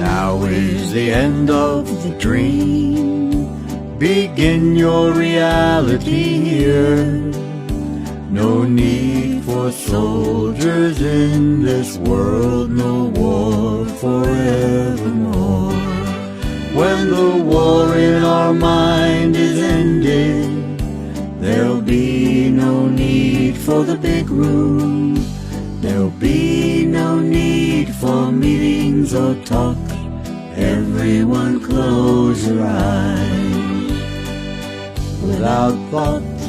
Now is the end of the dream. Begin your reality here. No need for soldiers in this world, no war forevermore. When the war in our mind is ended, there'll be no need for the big room. There'll be no need for meetings or talk. Everyone close your eyes. Without thoughts,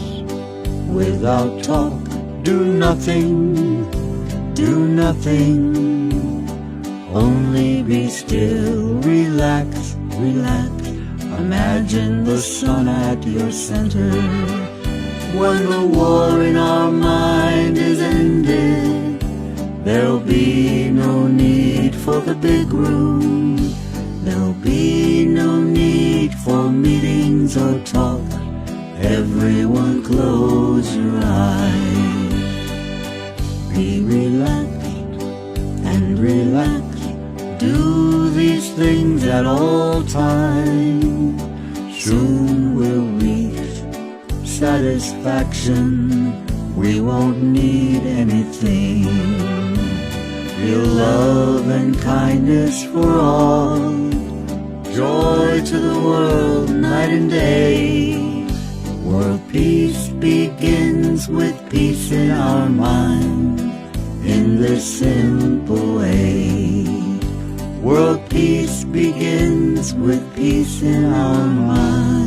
without talk, do nothing, do nothing. Only be still, relax, relax. Imagine the sun at your center. When the war in our mind is ended, there'll be no need for the big room. There'll be no need for meetings or talk. Everyone close your eyes. Be relaxed and relax. Do these things at all times. Soon we'll reach satisfaction. We won't need anything. Real love and kindness for all. Joy to the world night and day. World peace begins with peace in our mind. In this simple way. World peace begins with peace in our mind.